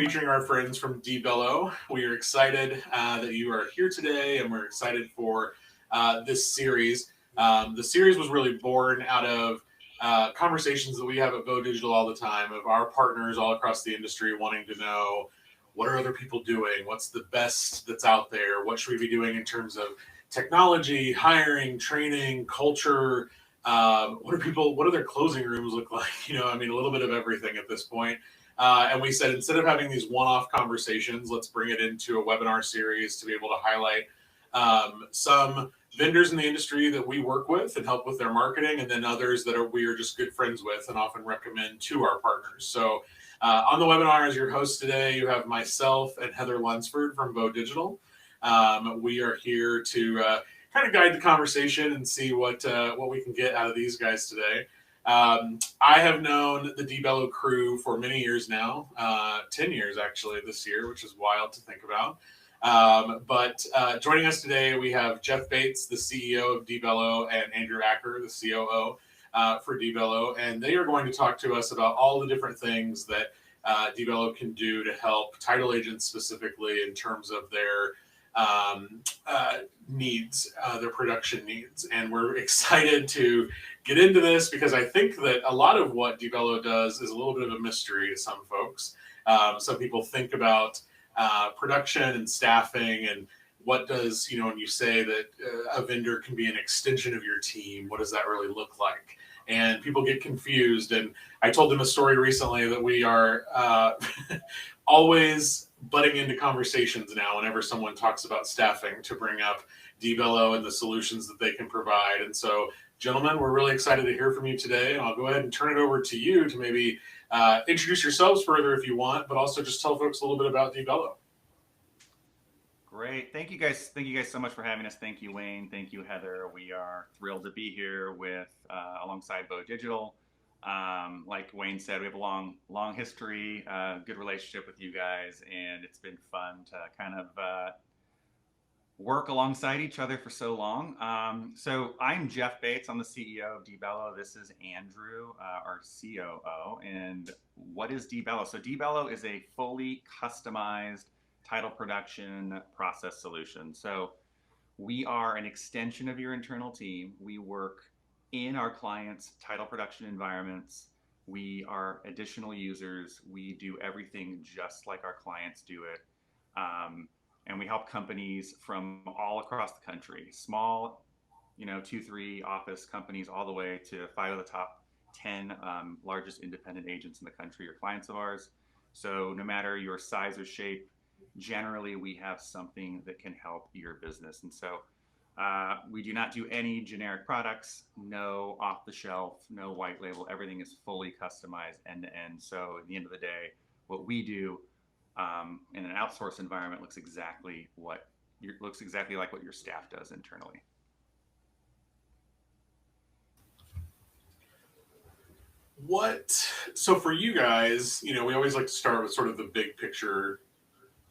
featuring our friends from Bello. We are excited that you are here today, and we're excited for this series. The series was really born out of conversations that we have at Bowe Digital all the time of our partners all across the industry wanting to know what are other people doing, what's the best that's out there, what should we be doing in terms of technology, hiring, training, culture. What do their closing rooms look like? I mean, a little bit of everything at this point. And we said, instead of having these one-off conversations, let's bring it into a webinar series to be able to highlight some vendors in the industry that we work with and help with their marketing, and then others that we are just good friends with and often recommend to our partners. So on the webinar, as your host today, you have myself and Heather Lunsford from Bowe Digital. We are here to kind of guide the conversation and see what we can get out of these guys today. I have known the Bello crew for many years now, 10 years actually this year, which is wild to think about. But joining us today, we have Jeff Bates, the CEO of Bello, and Andrew Acker, the COO for Bello, and they are going to talk to us about all the different things that Bello can do to help title agents specifically in terms of their needs, their production needs. And we're excited to get into this because I think that a lot of what Bello does is a little bit of a mystery to some folks. Some people think about production and staffing and what does, when you say that a vendor can be an extension of your team, what does that really look like? And people get confused. And I told them a story recently that we are always butting into conversations now whenever someone talks about staffing to bring up Bello and the solutions that they can provide. And so, gentlemen, we're really excited to hear from you today. And I'll go ahead and turn it over to you to maybe introduce yourselves further if you want, but also just tell folks a little bit about Bello. Great. Thank you guys. Thank you guys so much for having us. Thank you, Wayne. Thank you, Heather. We are thrilled to be here with alongside Bowe Digital. Like Wayne said, we have a long history, good relationship with you guys, and it's been fun to kind of work alongside each other for so long. So I'm Jeff Bates. I'm the CEO of Bello. This is Andrew, our COO. And what is Bello? So Bello is a fully customized title production process solution. So we are an extension of your internal team. We work in our clients' title production environments. We are additional users. We do everything just like our clients do it. And we help companies from all across the country, small, 2-3 office companies, all the way to 5 of the top 10 largest independent agents in the country are clients of ours. So no matter your size or shape, generally we have something that can help your business. And so we do not do any generic products, no off the shelf, no white label. Everything is fully customized end to end. So at the end of the day, what we do in an outsourced environment looks exactly like what your staff does internally. So for you guys, we always like to start with sort of the big picture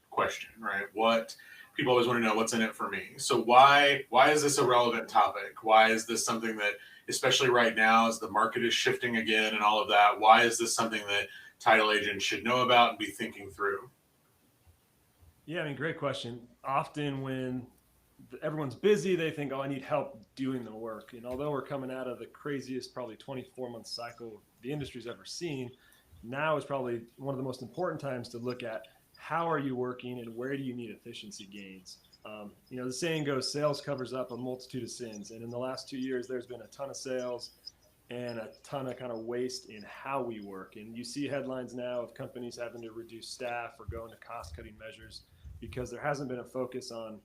question, right? What people always want to know, what's in it for me? So why is this a relevant topic? Why is this something that, especially right now as the market is shifting again and all of that, why is this something that title agents should know about and be thinking through? Yeah, great question. Often when everyone's busy, they think, I need help doing the work. And although we're coming out of the craziest, probably 24-month cycle the industry's ever seen, now is probably one of the most important times to look at how are you working and where do you need efficiency gains. The saying goes, sales covers up a multitude of sins. And in the last 2 years, there's been a ton of sales and a ton of kind of waste in how we work. And you see headlines now of companies having to reduce staff or go into cost-cutting measures because there hasn't been a focus on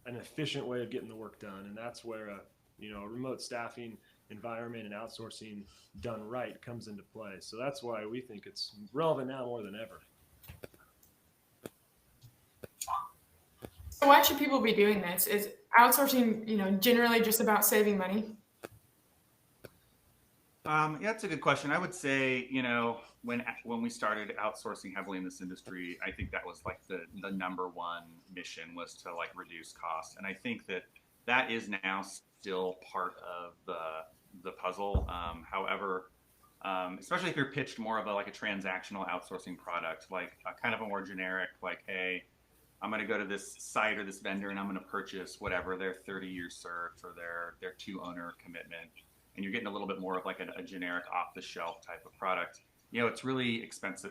an efficient way of getting the work done. And that's where a remote staffing environment and outsourcing done right comes into play. So that's why we think it's relevant now more than ever. So why should people be doing this? Is outsourcing, generally just about saving money? Yeah, that's a good question. I would say, when we started outsourcing heavily in this industry, I think that was like the number one mission was to like reduce costs. And I think that is now still part of the puzzle. However, especially if you're pitched more of like a transactional outsourcing product, like kind of a more generic, like, hey, I'm going to go to this site or this vendor and I'm going to purchase whatever their 30-year cert or their 2-owner commitment, and you're getting a little bit more of like a generic off-the-shelf type of product. It's really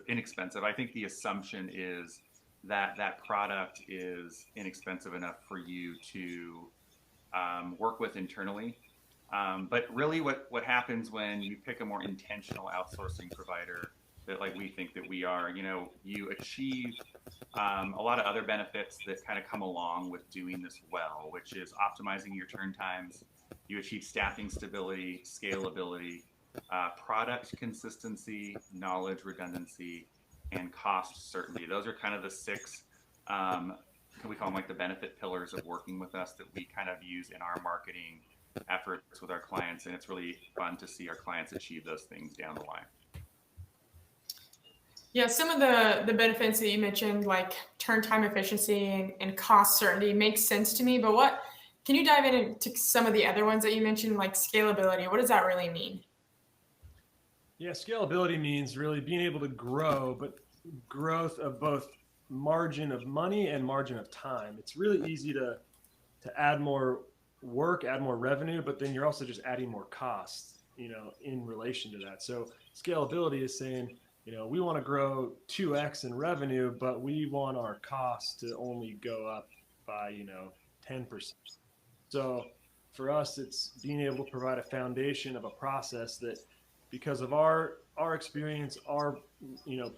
inexpensive. I think the assumption is that that product is inexpensive enough for you to work with internally. But really what happens when you pick a more intentional outsourcing provider that like we think that we are, you achieve a lot of other benefits that kind of come along with doing this well, which is optimizing your turn times. You achieve staffing stability, scalability, product consistency, knowledge redundancy, and cost certainty. Those are kind of the 6, we call them like the benefit pillars of working with us that we kind of use in our marketing efforts with our clients. And it's really fun to see our clients achieve those things down the line. Yeah, some of the benefits that you mentioned, like turn time efficiency and cost certainty, makes sense to me. But can you dive into some of the other ones that you mentioned, like scalability? What does that really mean? Yeah, scalability means really being able to grow, but growth of both margin of money and margin of time. It's really easy to add more work, add more revenue, but then you're also just adding more costs, in relation to that. So scalability is saying, we want to grow 2x in revenue, but we want our costs to only go up by, 10%. So for us, it's being able to provide a foundation of a process that, because of our experience, our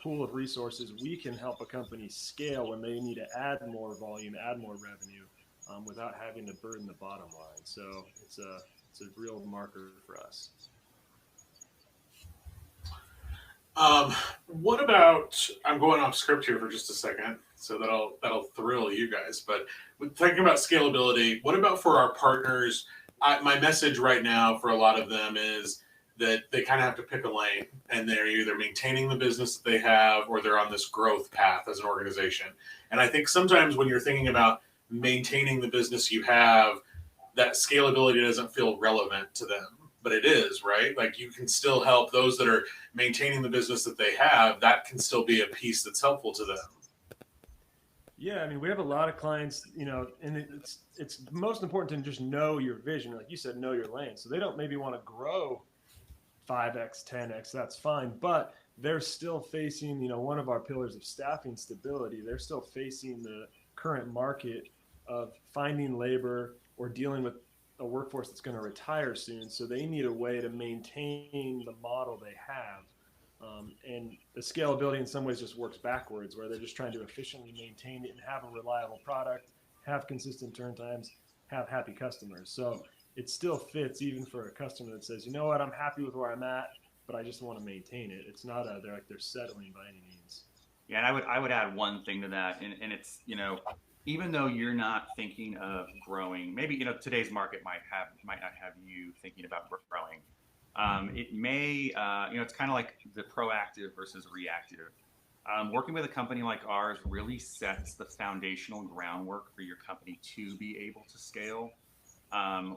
pool of resources, we can help a company scale when they need to add more volume, add more revenue, without having to burden the bottom line. So it's a real marker for us. What about, I'm going off script here for just a second, so that'll thrill you guys, but thinking about scalability, what about for our partners? My message right now for a lot of them is that they kind of have to pick a lane, and they're either maintaining the business that they have or they're on this growth path as an organization. And I think sometimes when you're thinking about maintaining the business you have, that scalability doesn't feel relevant to them. But it is, right? Like you can still help those that are maintaining the business that they have. That can still be a piece that's helpful to them. Yeah, I mean, we have a lot of clients, and it's most important to just know your vision. Like you said, know your lane. So they don't maybe want to grow 5x, 10x, that's fine. But they're still facing, one of our pillars of staffing stability. They're still facing the current market of finding labor or dealing with a workforce that's going to retire soon. So they need a way to maintain the model they have. And the scalability in some ways just works backwards, where they're just trying to efficiently maintain it and have a reliable product, have consistent turn times, have happy customers. So it still fits even for a customer that says, you know what, I'm happy with where I'm at, but I just want to maintain it. It's not they're settling by any means. Yeah, and I would add one thing to that, and it's, even though you're not thinking of growing, maybe today's market might not have you thinking about growing. It may, it's kind of like the proactive versus reactive. Working with a company like ours really sets the foundational groundwork for your company to be able to scale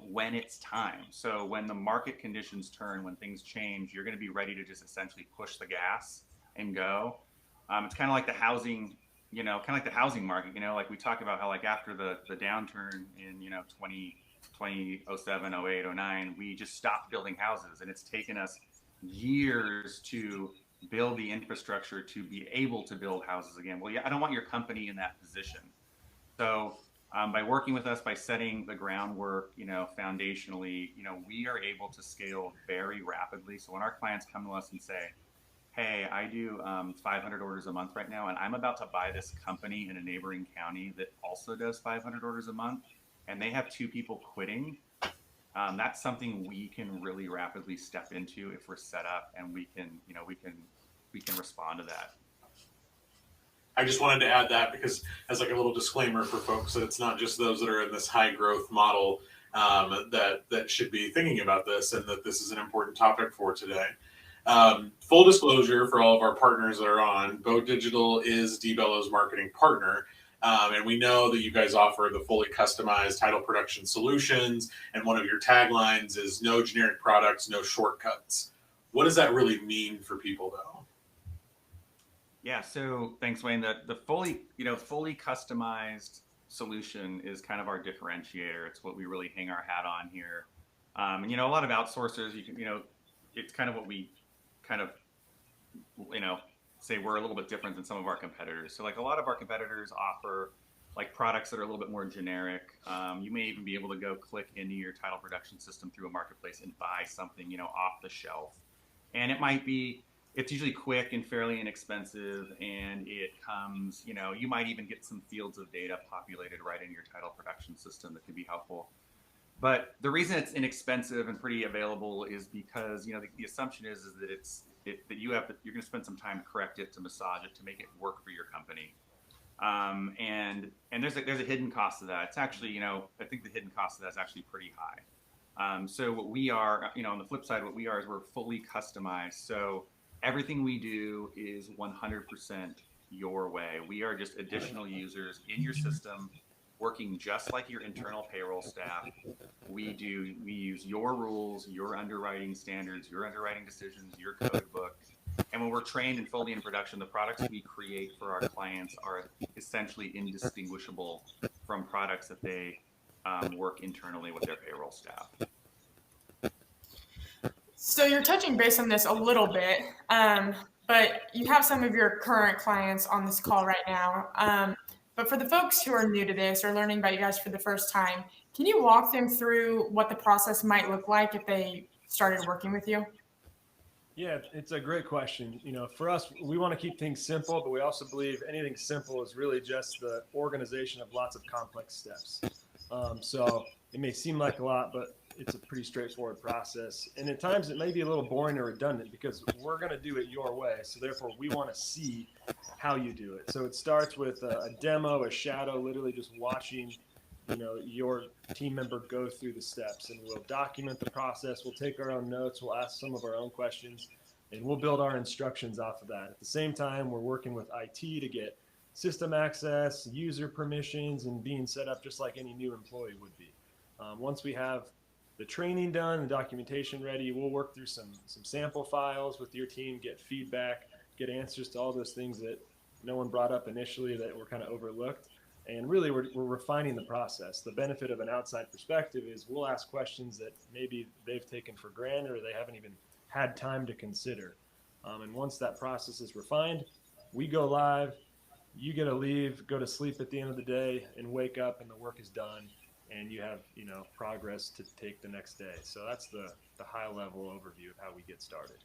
when it's time. So when the market conditions turn, when things change, you're going to be ready to just essentially push the gas and go. It's kind of like the housing. Kind of like the housing market, like we talk about how like after the downturn in, 2007, 08, 09, we just stopped building houses, and it's taken us years to build the infrastructure to be able to build houses again. Well, yeah, I don't want your company in that position. So by working with us, by setting the groundwork, foundationally, we are able to scale very rapidly. So when our clients come to us and say, hey, I do 500 orders a month right now, and I'm about to buy this company in a neighboring county that also does 500 orders a month, and they have 2 people quitting, that's something we can really rapidly step into if we're set up, and we can respond to that. I just wanted to add that because as like a little disclaimer for folks that it's not just those that are in this high growth model that should be thinking about this, and that this is an important topic for today. Full disclosure for all of our partners that are on, Bowe Digital is Bello's marketing partner. And we know that you guys offer the fully customized title production solutions. And one of your taglines is no generic products, no shortcuts. What does that really mean for people, though? Yeah, so thanks, Wayne. The fully customized solution is kind of our differentiator. It's what we really hang our hat on here. And a lot of outsourcers, it's kind of what we kind of say we're a little bit different than some of our competitors. So like a lot of our competitors offer like products that are a little bit more generic. You may even be able to go click into your title production system through a marketplace and buy something, off the shelf. And it's usually quick and fairly inexpensive, and it comes, you might even get some fields of data populated right in your title production system that can be helpful. But the reason it's inexpensive and pretty available is because, the assumption is that that you're going to spend some time to correct it, to massage it, to make it work for your company. And there's a hidden cost to that. It's actually, I think the hidden cost of that is actually pretty high. So what we are, on the flip side, what we are is we're fully customized. So everything we do is 100% your way. We are just additional users in your system, working just like your internal payroll staff. We use your rules, your underwriting standards, your underwriting decisions, your code book. And when we're trained and fully in production, the products we create for our clients are essentially indistinguishable from products that they work internally with their payroll staff. So you're touching base on this a little bit, but you have some of your current clients on this call right now. But for the folks who are new to this or learning about you guys for the first time, can you walk them through what the process might look like if they started working with you? Yeah, it's a great question. For us, we want to keep things simple, but we also believe anything simple is really just the organization of lots of complex steps. So it may seem like a lot, but it's a pretty straightforward process. And at times it may be a little boring or redundant because we're going to do it your way. So therefore we want to see how you do it. So it starts with a demo, a shadow, literally just watching, your team member go through the steps, and we'll document the process. We'll take our own notes. We'll ask some of our own questions, and we'll build our instructions off of that. At the same time, we're working with IT to get system access, user permissions, and being set up just like any new employee would be. Once we have the training done, the documentation ready, we'll work through some sample files with your team, get feedback, get answers to all those things that no one brought up initially that were kind of overlooked. And really, we're refining the process. The benefit of an outside perspective is we'll ask questions that maybe they've taken for granted or they haven't even had time to consider. And once that process is refined, we go live. You get to leave, go to sleep at the end of the day, and wake up, and the work is done, and you have progress to take the next day. So that's the high-level overview of how we get started.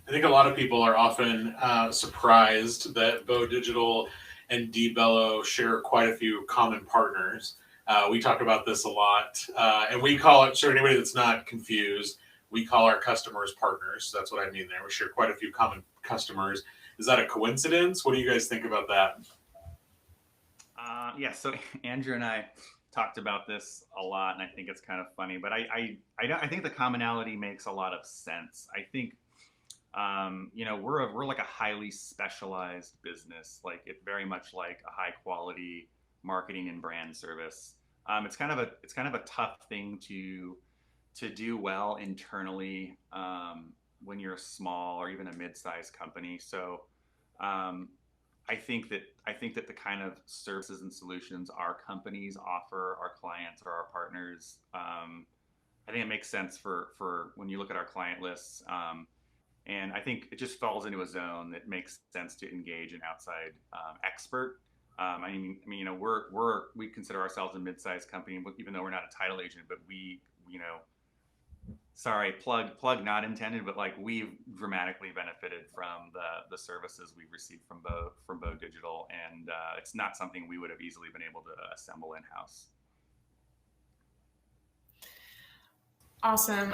I think a lot of people are often surprised that Bowe Digital and Bello share quite a few common partners. We talk about this a lot, and we call it, so anybody that's not confused, we call our customers partners. So that's what I mean there. We share quite a few common customers. Is that a coincidence? What do you guys think about that? Yeah, so Andrew and I talked about this a lot, and I think it's kind of funny, but I think the commonality makes a lot of sense. I think we're like a highly specialized business, like it very much like a high quality marketing and brand service. It's kind of a tough thing to do well internally when you're a small or even a mid-sized company. So I think that the kind of services and solutions our companies offer our clients or our partners, I think it makes sense for when you look at our client lists. And I think it just falls into a zone that makes sense to engage an outside expert. We consider ourselves a mid-sized company, even though we're not a title agent, but sorry, plug not intended, but like we've dramatically benefited from the services we've received from Bowe Digital, and it's not something we would have easily been able to assemble in-house. Awesome.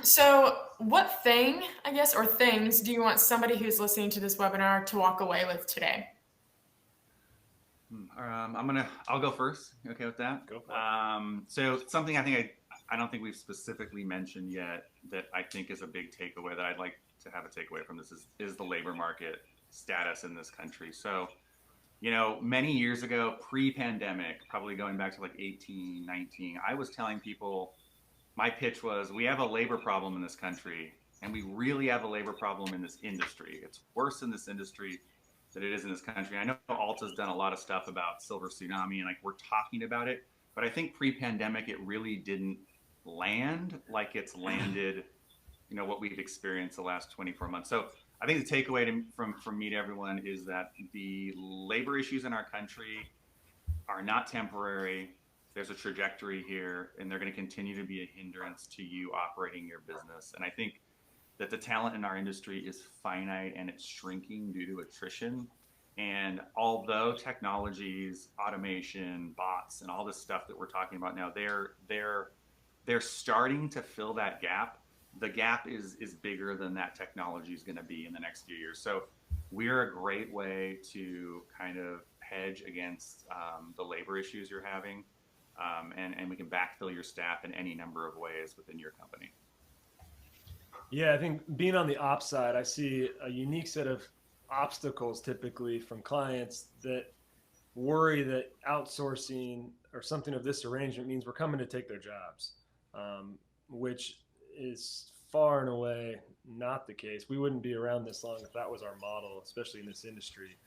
So what thing, I guess, or things do you want somebody who's listening to this webinar to walk away with today? I'll go first. You okay with that? Go for it. So something I don't think we've specifically mentioned yet that I think is a big takeaway that I'd like to have a takeaway from this is the labor market status in this country. So, many years ago, pre-pandemic, probably going back to like 18, 19, I was telling people, my pitch was, we have a labor problem in this country, and we really have a labor problem in this industry. It's worse in this industry than it is in this country. I know Alta's done a lot of stuff about silver tsunami, and like we're talking about it, but I think pre-pandemic it really didn't land like it's landed, what we've experienced the last 24 months. So I think the takeaway from me to everyone is that the labor issues in our country are not temporary. There's a trajectory here, and they're going to continue to be a hindrance to you operating your business. And I think that the talent in our industry is finite and it's shrinking due to attrition. And although technologies, automation, bots, and all this stuff that we're talking about now, they're starting to fill that gap. The gap is bigger than that technology is going to be in the next few years. So we're a great way to kind of hedge against the labor issues you're having. And we can backfill your staff in any number of ways within your company. Yeah, I think being on the ops side, I see a unique set of obstacles typically from clients that worry that outsourcing or something of this arrangement means we're coming to take their jobs, which is far and away not the case. We wouldn't be around this long if that was our model, especially in this industry.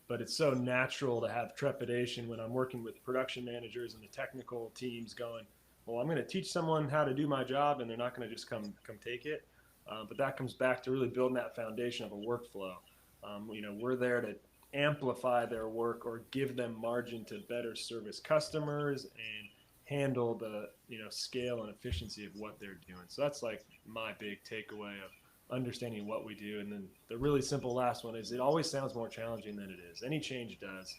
But it's so natural to have trepidation when I'm working with production managers and the technical teams going, well, I'm going to teach someone how to do my job and they're not going to just come take it. But that comes back to really building that foundation of a workflow. We're there to amplify their work or give them margin to better service customers and handle the scale and efficiency of what they're doing. So that's like my big takeaway of understanding what we do. And then the really simple last one is it always sounds more challenging than it is. Any change does,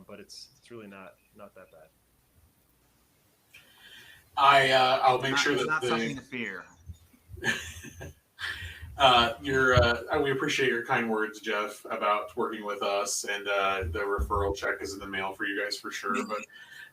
but it's really not that bad. I'll make sure that not something to fear. We appreciate your kind words, Jeff, about working with us, and the referral check is in the mail for you guys for sure. But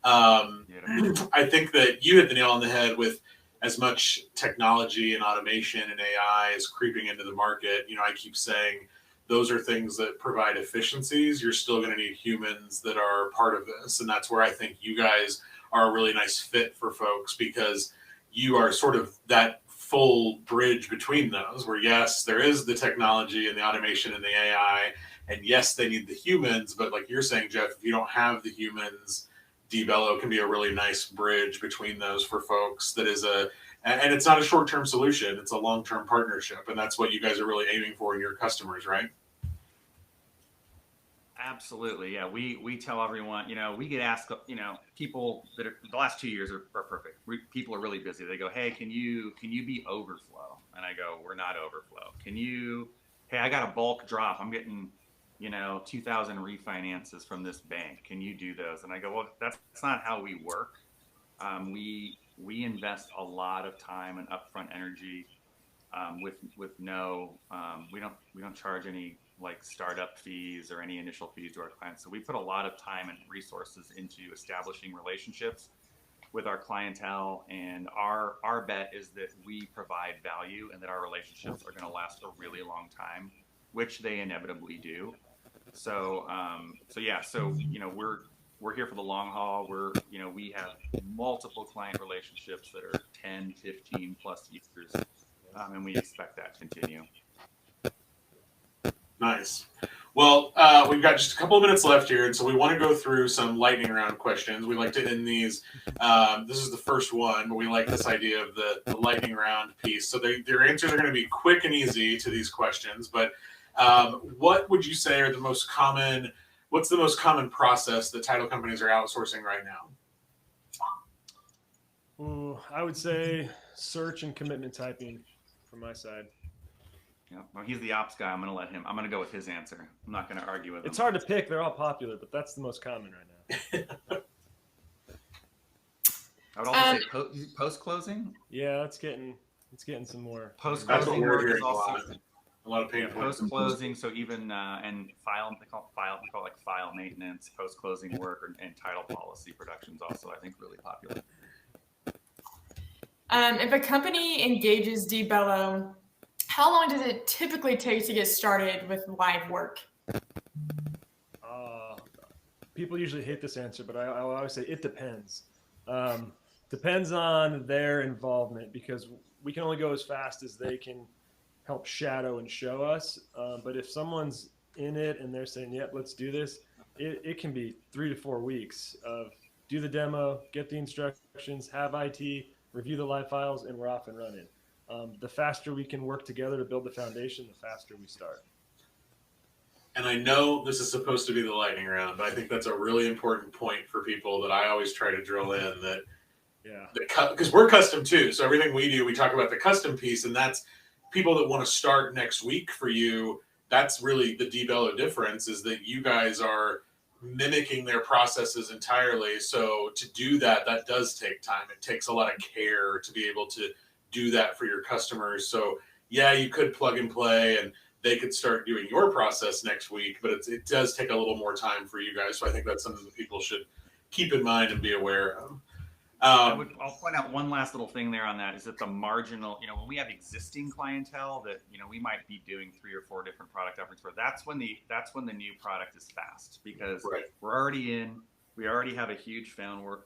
I think that you hit the nail on the head with as much technology and automation and AI is creeping into the market. I keep saying those are things that provide efficiencies. You're still going to need humans that are part of this, and that's where I think you guys are a really nice fit for folks, because you are sort of that full bridge between those, where yes, there is the technology and the automation and the AI, and yes, they need the humans, but like you're saying, Jeff, if you don't have the humans, Bello can be a really nice bridge between those for folks. And it's not a short-term solution, it's a long-term partnership, and that's what you guys are really aiming for in your customers, right? Absolutely. Yeah. We tell everyone, we get asked, people that are, the last 2 years are perfect. People are really busy. They go, hey, can you be overflow? And I go, we're not overflow. Hey, I got a bulk drop. I'm getting, 2,000 refinances from this bank. Can you do those? And I go, well, that's not how we work. We invest a lot of time and upfront energy with no, we don't charge any like startup fees or any initial fees to our clients. So we put a lot of time and resources into establishing relationships with our clientele, and our bet is that we provide value and that our relationships are going to last a really long time, which they inevitably do. So we're here for the long haul. We have multiple client relationships that are 10, 15 plus years, and we expect that to continue. Nice. Well, we've got just a couple of minutes left here, and so we want to go through some lightning round questions. We like to end these. This is the first one, but we like this idea of the lightning round piece. So their answers are going to be quick and easy to these questions. But what would you say are what's the most common process that title companies are outsourcing right now? I would say search and commitment typing from my side. Yeah, well, he's the ops guy. I'm going to go with his answer. I'm not going to argue with him. It's hard to pick. They're all popular, but that's the most common right now. I would also say post-closing. Yeah, it's getting some more. Post-closing work is also a lot of pain. Post-closing, so even and file maintenance, post-closing work, and title policy productions also, I think, really popular. If a company engages Bello, how long does it typically take to get started with live work? People usually hate this answer, but I always say it depends. Depends on their involvement because we can only go as fast as they can help shadow and show us. But if someone's in it and they're saying, "Yep, let's do this," it can be 3 to 4 weeks of do the demo, get the instructions, have IT review the live files, and we're off and running. The faster we can work together to build the foundation, the faster we start. And I know this is supposed to be the lightning round, but I think that's a really important point for people that I always try to drill in that, Yeah, because we're custom too. So everything we do, we talk about the custom piece, and that's people that want to start next week for you. That's really the Bello difference, is that you guys are mimicking their processes entirely. So to do that, that does take time. It takes a lot of care to be able to do that for your customers. So yeah, you could plug and play and they could start doing your process next week, but it does take a little more time for you guys. So I think that's something that people should keep in mind and be aware of. I'll point out one last little thing there on that is that the marginal, when we have existing clientele that, we might be doing 3 or 4 different product offerings for, that's when the new product is fast because we're already in, we already have a huge foundational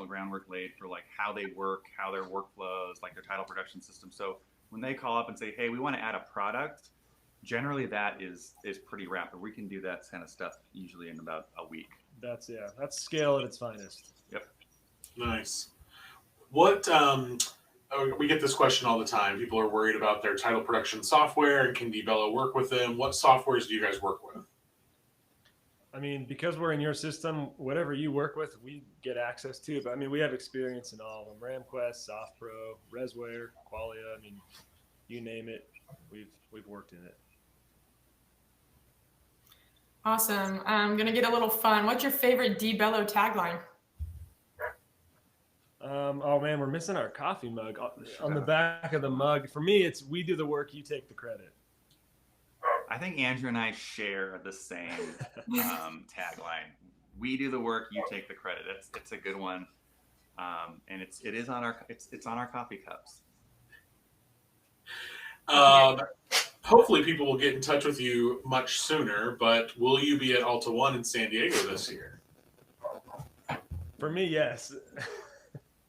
groundwork laid for like how they work, how their workflows, like their title production system. So when they call up and say, hey, we want to add a product, generally that is pretty rapid. We can do that kind of stuff usually in about a week. That's scale at its finest. Yep. Nice. What we get this question all the time. People are worried about their title production software and can Bello work with them? What softwares do you guys work with? I mean, because we're in your system, whatever you work with, we get access to. But I mean, we have experience in all of them: RamQuest, SoftPro, Resware, Qualia. I mean, you name it, we've worked in it. Awesome. I'm gonna get a little fun. What's your favorite Bello tagline? Oh man, we're missing our coffee mug on the back of the mug. For me, it's "We do the work, you take the credit." I think Andrew and I share the same tagline. We do the work, you take the credit. It's a good one, and it is on our on our coffee cups. Hopefully, people will get in touch with you much sooner. But will you be at Alta One in San Diego this year? For me, yes.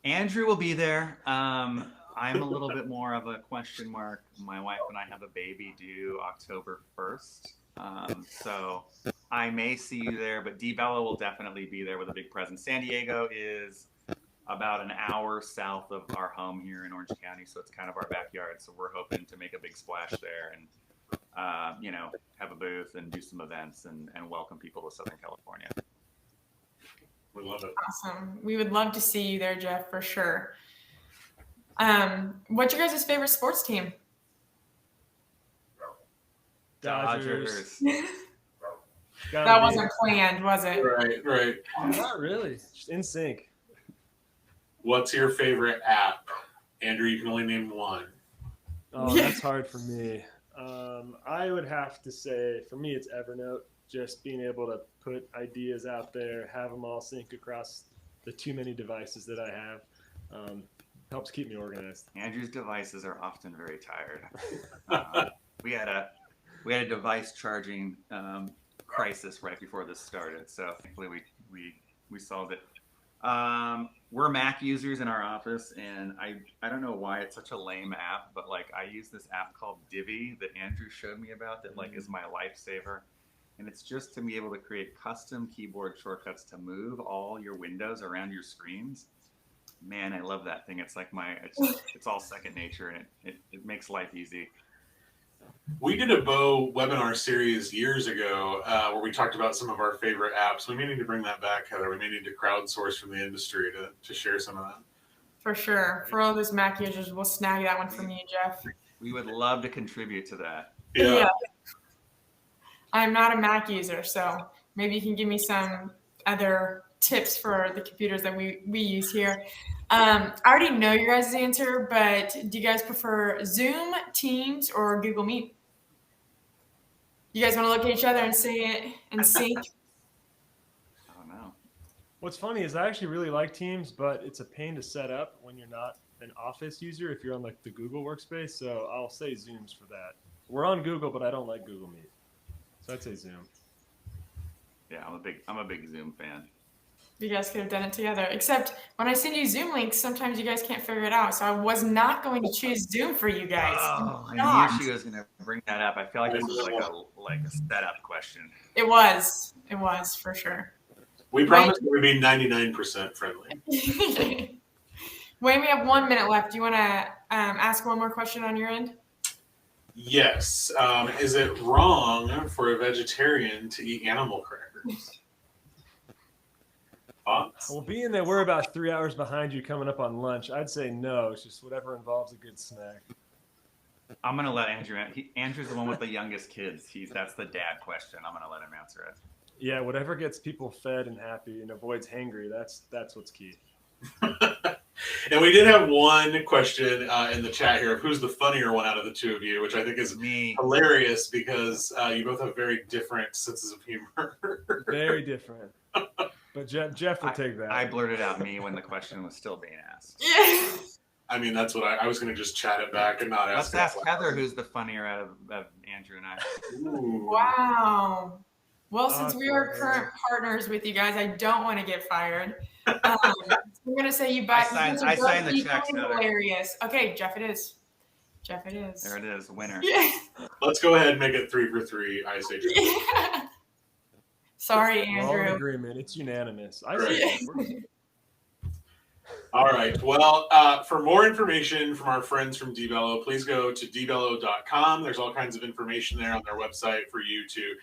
Andrew will be there. I'm a little bit more of a question mark. My wife and I have a baby due October 1st. So I may see you there, but Bello will definitely be there with a big presence. San Diego is about an hour south of our home here in Orange County, so it's kind of our backyard. So we're hoping to make a big splash there and, have a booth and do some events and welcome people to Southern California. We love it. Awesome. We would love to see you there, Jeff, for sure. What's your guys' favorite sports team? Dodgers. That wasn't planned, was it? Right. Not really. Just in sync. What's your favorite app? Andrew, you can only name one. Oh, that's hard for me. I would have to say, for me, it's Evernote. Just being able to put ideas out there, have them all sync across the too many devices that I have, helps keep me organized. Andrew's devices are often very tired. We had a device charging crisis right before this started, so thankfully we solved it. We're Mac users in our office, and I don't know why it's such a lame app, but like I use this app called Divi that Andrew showed me about that like is my lifesaver. And it's just to be able to create custom keyboard shortcuts to move all your windows around your screens. Man, I love that thing. It's like it's all second nature, and it makes life easy. We did a Bowe webinar series years ago where we talked about some of our favorite apps. We may need to bring that back, Heather. We may need to crowdsource from the industry to share some of that. For sure. For all those Mac users, we'll snag that one from you, Jeff. We would love to contribute to that. Yeah. I'm not a Mac user, so maybe you can give me some other tips for the computers that we use here. I already know your guys' answer, but do you guys prefer Zoom, Teams, or Google Meet? You guys want to look at each other and say it and sync? I don't know. What's funny is I actually really like Teams, but it's a pain to set up when you're not an Office user if you're on like the Google workspace. So I'll say Zooms for that. We're on Google, but I don't like Google Meet. So I'd say Zoom. Yeah, I'm a big Zoom fan. You guys could have done it together. Except when I send you Zoom links, sometimes you guys can't figure it out. So I was not going to choose Zoom for you guys. Oh, I knew she was going to bring that up. I feel like this was like a setup question. It was for sure. We promised we would be 99% friendly. Wayne, we have 1 minute left. Do you want to ask one more question on your end? Yes. Is it wrong for a vegetarian to eat animal crackers? Thoughts? Well, being that we're about 3 hours behind you coming up on lunch, I'd say no. It's just whatever involves a good snack. I'm going to let Andrew. Andrew's the one with the youngest kids. That's the dad question. I'm going to let him answer it. Yeah, whatever gets people fed and happy and avoids hangry, that's what's key. And we did have one question in the chat here of who's the funnier one out of the two of you, which I think is hilarious because you both have very different senses of humor. Very different. But Jeff would take that. I blurted out me when the question was still being asked. Yeah. I mean, that's what I was going to just chat it back and not ask. Let's ask Heather who's the funnier out of Andrew and I. Ooh. Wow. Well, since we are current partners with you guys, I don't want to get fired. I'm going to say you guys I signed the checks, Heather. Hilarious. Okay, Jeff it is. There it is, winner. Yeah. Let's go ahead and make it 3 for 3. I say Jeff. Yeah. Sorry, We're all in Andrew. agreement. It's unanimous. All right. Well, for more information from our friends from Bello, please go to dbello.com. There's all kinds of information there on their website for you to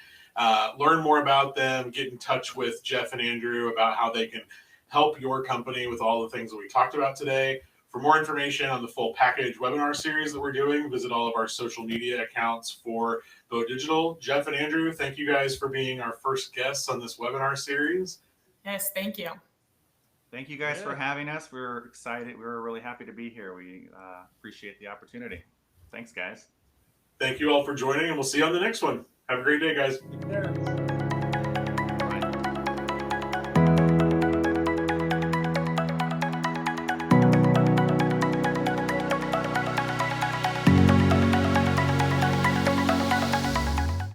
learn more about them, get in touch with Jeff and Andrew about how they can help your company with all the things that we talked about today. For more information on the full package webinar series that we're doing, visit all of our social media accounts for Bowe Digital. Jeff and Andrew, thank you guys for being our first guests on this webinar series. Yes, thank you. Thank you guys for having us. We were excited. We were really happy to be here. We appreciate the opportunity. Thanks, guys. Thank you all for joining, and we'll see you on the next one. Have a great day, guys. Take care.